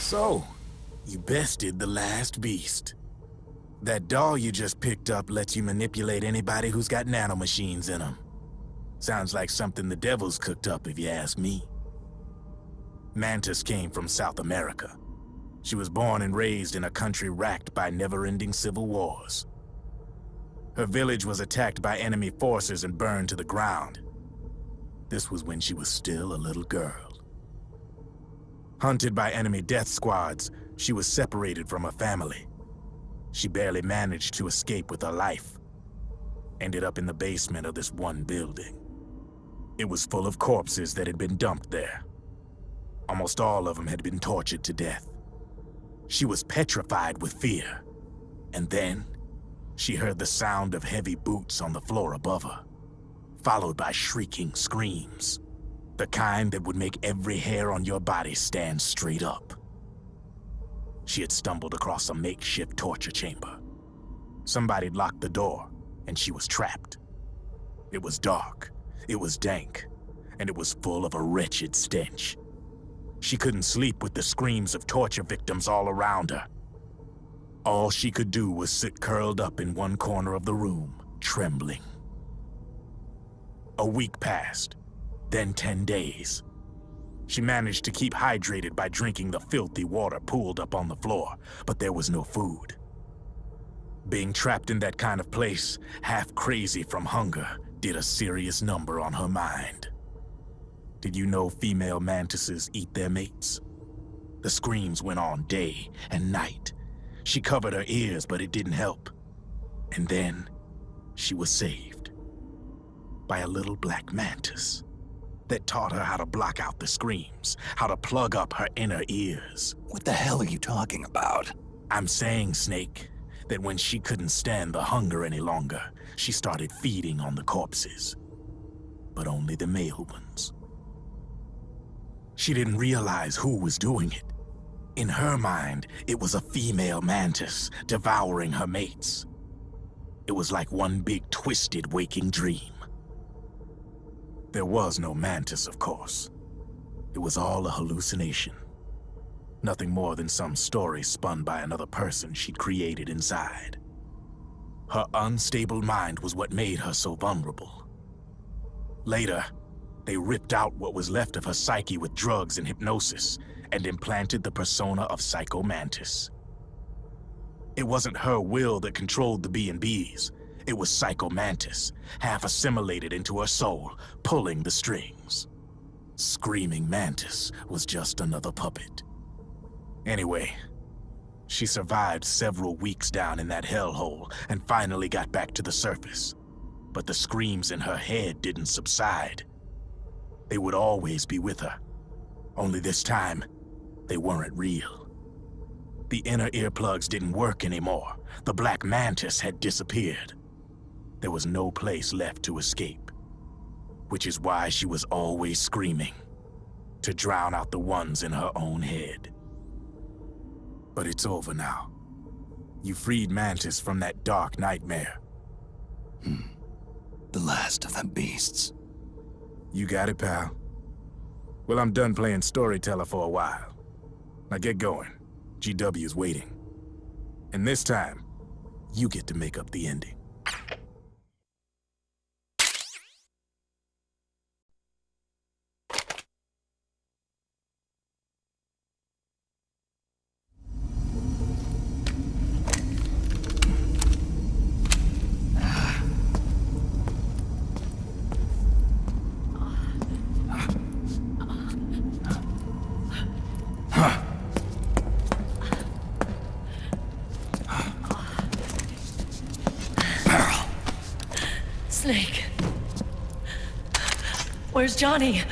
So, you bested the last beast. That doll you just picked up lets you manipulate anybody who's got nanomachines in them. Sounds like something the devil's cooked up, if you ask me. Mantis came from South America. She was born and raised in a country racked by never-ending civil wars. Her village was attacked by enemy forces and burned to the ground. This was when she was still a little girl. Hunted by enemy death squads, she was separated from her family. She barely managed to escape with her life. Ended up in the basement of this one building. It was full of corpses that had been dumped there. Almost all of them had been tortured to death. She was petrified with fear. And then, she heard the sound of heavy boots on the floor above her, followed by shrieking screams. The kind that would make every hair on your body stand straight up. She had stumbled across a makeshift torture chamber. Somebody'd locked the door, and she was trapped. It was dark, it was dank, and it was full of a wretched stench. She couldn't sleep with the screams of torture victims all around her. All she could do was sit curled up in one corner of the room, trembling. A week passed. Then 10 days. She managed to keep hydrated by drinking the filthy water pooled up on the floor, but there was no food. Being trapped in that kind of place, half crazy from hunger, did a serious number on her mind. Did you know female mantises eat their mates? The screams went on day and night. She covered her ears, but it didn't help. And then, she was saved. By a little black mantis that taught her how to block out the screams, how to plug up her inner ears. What the hell are you talking about? I'm saying, Snake, that when she couldn't stand the hunger any longer, she started feeding on the corpses. But only the male ones. She didn't realize who was doing it. In her mind, it was a female mantis devouring her mates. It was like one big twisted waking dream. There was no mantis, of course. It was all a hallucination. Nothing more than some story spun by another person she'd created inside. Her unstable mind was what made her so vulnerable. Later, they ripped out what was left of her psyche with drugs and hypnosis and implanted the persona of Psycho Mantis. It wasn't her will that controlled the B&Bs. It was Psycho Mantis, half assimilated into her soul, pulling the strings. Screaming Mantis was just another puppet. Anyway, she survived several weeks down in that hellhole and finally got back to the surface. But the screams in her head didn't subside. They would always be with her. Only this time, they weren't real. The inner earplugs didn't work anymore. The black mantis had disappeared. There was no place left to escape, which is why she was always screaming, to drown out the ones in her own head. But it's over now. You freed Mantis from that dark nightmare. The last of them beasts. You got it, pal. Well, I'm done playing storyteller for a while. Now get going. GW's waiting. And this time, you get to make up the ending. Snake. Where's Johnny?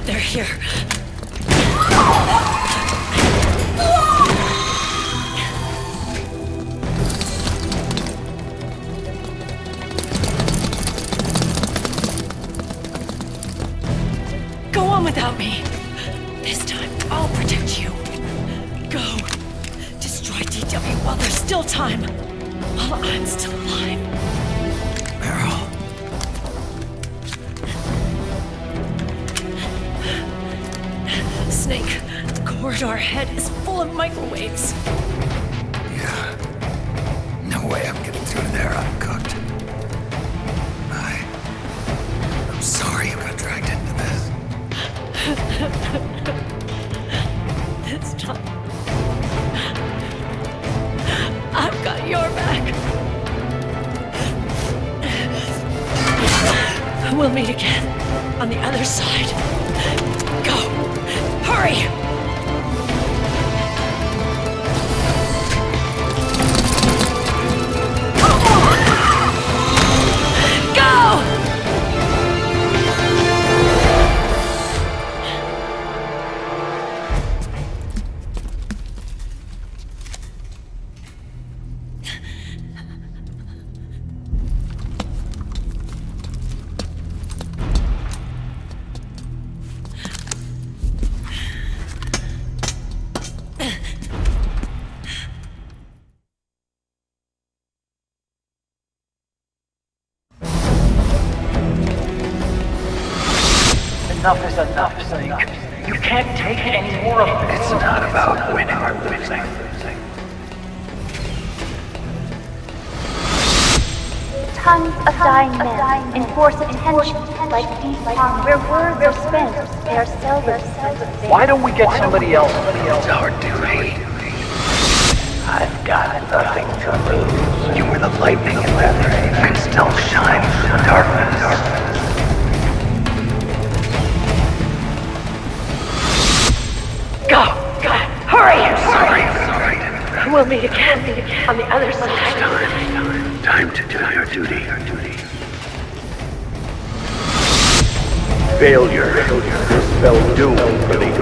They're here. without me. This time, I'll protect you. Go. Destroy DW while there's still time. While I'm still alive. Meryl. Snake, the corridor ahead is full of microwaves. Yeah. No way I'm getting through there uncooked. I'm sorry you got dragged into this. This time, I've got your back. We'll meet again on the other side. Go! Hurry! Go! Enough is enough, Snake. You can't take any more of this. It's not about winning or losing. Tons of dying men enforce attention like bees where words are spent, they are seldom spent. Why don't we get somebody else? It's our duty. I've got nothing to lose. You were the lightning in that ray. You can still shine through the darkness. Go! Hurry! Sorry. We'll meet again on the other side. Time to do your duty. Failure. Spell doom for the